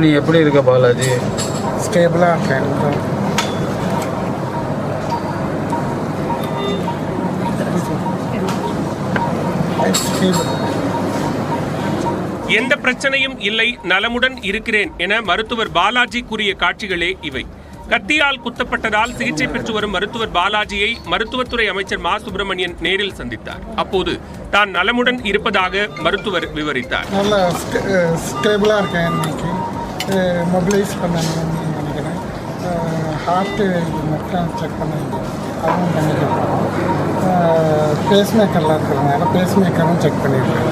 நீ எப்படி இருக்க பாலாஜி? ஸ்டேபிளாக இருக்கேன். எந்த பிரச்சனையும் இல்லை, நலமுடன் இருக்கிறேன் என மருத்துவர் பாலாஜி கூறிய காட்சிகளே இவை. கத்தியால் குத்தப்பட்டதால் சிகிச்சை பெற்று வரும் மருத்துவர் பாலாஜியை மருத்துவத்துறை அமைச்சர் மா சுப்பிரமணியன் நேரில் சந்தித்தார். அப்போது தான் நலமுடன் இருப்பதாக மருத்துவர் விவரித்தார். நல்லா ஸ்டேபிளாக இருக்கேன். இன்னைக்கு மொபிலைஸ் பண்ணணும்னு நினைக்கிறேன். ஹார்ட்டு மட்டும் செக் பண்ண அதுவும் பண்ணிக்கிறோம். பேஸ்மேக்கர்லாம் இருக்கிறதுனால பேஸ்மேக்கரும் செக் பண்ணியிருக்கேன்.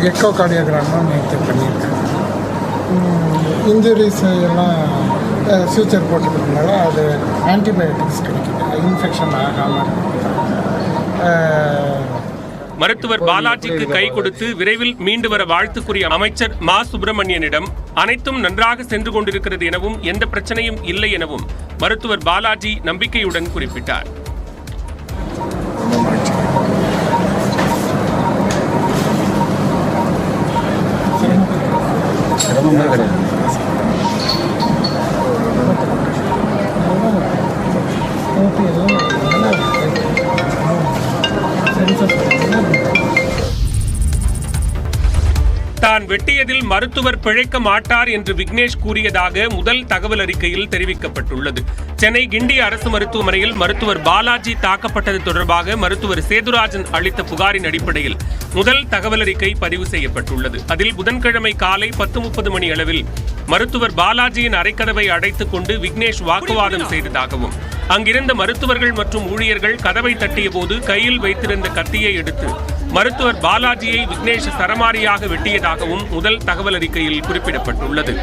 எக்கோ கார்டியோகிராமும் செக் பண்ணியிருக்கேன். இன்ஜுரிஸ் எல்லாம் ஃபியூச்சர் போட்டுக்கிறதுனால அது ஆன்டிபயோட்டிக்ஸ் கிடைக்குது, இன்ஃபெக்ஷன் ஆகாமல். மருத்துவர் பாலாஜிக்கு கை கொடுத்து விரைவில் மீண்டு வர வாழ்த்து கூறிய அமைச்சர் மா சுப்பிரமணியனிடம் அனைத்தும் நன்றாக சென்று கொண்டிருக்கிறது எனவும் எந்த பிரச்சனையும் இல்லை எனவும் மருத்துவர் பாலாஜி நம்பிக்கையுடன் குறிப்பிட்டார். தான் வெட்டியதில் மருத்துவர் பிழைக்க மாட்டார் என்று விக்னேஷ் கூறியதாக முதல் தகவல் அறிக்கையில் தெரிவிக்கப்பட்டுள்ளது. சென்னை கிண்டி அரசு மருத்துவமனையில் மருத்துவர் பாலாஜி தாக்கப்பட்டது தொடர்பாக மருத்துவர் சேதுராஜன் அளித்த புகாரின் அடிப்படையில் முதல் தகவல் அறிக்கை பதிவு செய்யப்பட்டுள்ளது. அதில் புதன்கிழமை காலை 10:30 மணி அளவில் மருத்துவர் பாலாஜியின் அறைக்கதவை அடைத்துக் கொண்டு விக்னேஷ் வாக்குவாதம் செய்ததாகவும், அங்கிருந்த மருத்துவர்கள் மற்றும் ஊழியர்கள் கதவை தட்டிய போது கையில் வைத்திருந்த கத்தியை எடுத்து மருத்துவர் பாலாஜியை விக்னேஷ் சரமாரியாக வெட்டியதாகவும் முதல் தகவல் அறிக்கையில் குறிப்பிடப்பட்டுள்ளது.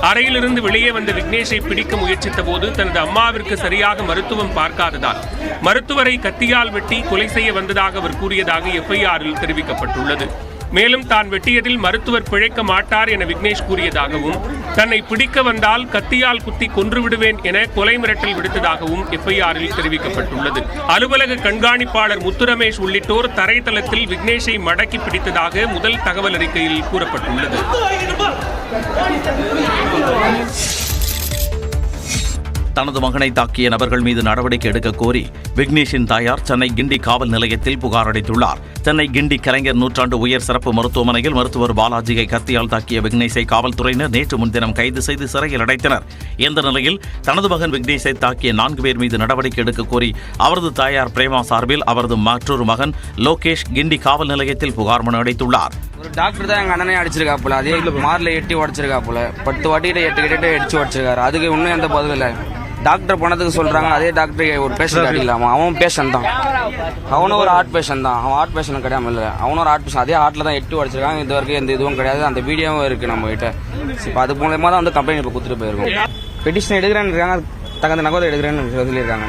அறையிலிருந்து வெளியே வந்த விக்னேஷை பிடிக்க முயற்சித்த போது தனது அம்மாவிற்கு சரியாக மருத்துவம் பார்க்காததால் மருத்துவரை கத்தியால் வெட்டி கொலை செய்ய வந்ததாக அவர் கூறியதாக எஃப்ஐஆரில் தெரிவிக்கப்பட்டுள்ளது. மேலும் தான் வெட்டியதில் மருத்துவர் பிழைக்க மாட்டார் என விக்னேஷ் கூறியதாகவும், தன்னை பிடிக்க வந்தால் கத்தியால் குத்தி கொன்று விடுவேன் என கொலை மிரட்டல் விடுத்ததாகவும் எஃப்ஐஆரில் தெரிவிக்கப்பட்டுள்ளது. அலுவலக கண்காணிப்பாளர் முத்துரமேஷ் உள்ளிட்டோர் தரைத்தளத்தில் விக்னேஷை மடக்கி பிடித்ததாக முதல் தகவல் அறிக்கையில் கூறப்பட்டுள்ளது. தனது மகனை தாக்கிய நபர்கள் மீது நடவடிக்கை எடுக்க கோரி விக்னேஷின் தாயார் சென்னை கிண்டி காவல் நிலையத்தில் புகார் அளித்துள்ளார். சென்னை கிண்டி கலைஞர் நூற்றாண்டு உயர் சிறப்பு மருத்துவமனையில் மருத்துவர் பாலாஜியை கத்தியால் தாக்கிய விக்னேஷை காவல்துறையினர் நேற்று முன்தினம் கைது செய்து சிறையில் அடைத்தனர். இந்த நிலையில் தனது மகன் விக்னேஷை தாக்கிய 4 பேர் மீது நடவடிக்கை எடுக்க கோரி அவரது தாயார் பிரேமா சார்பில் அவரது மற்றொரு மகன் லோகேஷ் கிண்டி காவல் நிலையத்தில் புகார் மனு அளித்துள்ளார். ஒரு டாக்டர் தான் எங்கள் அண்ணனே அடிச்சிருக்காப்புல, அதே மாரில் எட்டி உடச்சிருக்காப்புல, 10 வாட்டிகிட்ட 8 கிட்ட அடிச்சு உடச்சிருக்காரு. அதுக்கு இன்னும் எந்த பதில் இல்லை. டாக்டர் போனதுக்கு சொல்றாங்க, அதே டாக்டர் ஒரு பேஷண்ட் அடிக்கலாமா? அவன் பேஷண்ட் தான், அவனும் ஒரு ஹார்ட் பேஷண்ட் தான். அவன் ஹார்ட் பேஷண்ட் கிடையாம இல்லை, அவனும் ஒரு ஹார்ட் பேஷண்ட். அதே ஹார்ட்ல தான் எட்டு உடச்சிருக்காங்க. இது வரைக்கும் எந்த இதுவும் கிடையாது. அந்த வீடியோவும் இருக்கு நம்ம கிட்ட. இப்போ அது மூலமா தான் வந்து கம்ப்ளைண்ட் இப்போ கொடுத்துட்டு போயிருக்கோம். பெட்டிஷன் எடுக்கிறேன்னு இருக்காங்க, தகுந்த நகர் எடுக்கிறேன்னு சொல்லியிருக்காங்க.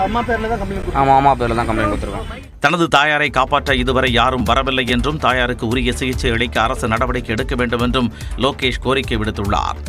அம்மா பேர்ல தான் கம்ப்ளைண்ட் கொடுத்துருக்காங்க. தனது தாயாரை காப்பாற்ற இதுவரை யாரும் வரவில்லை என்றும் தாயாருக்கு உரிய சிகிச்சை அளிக்க அரசு நடவடிக்கை எடுக்க வேண்டும் என்றும் லோகேஷ் கோரிக்கை விடுத்துள்ளார்.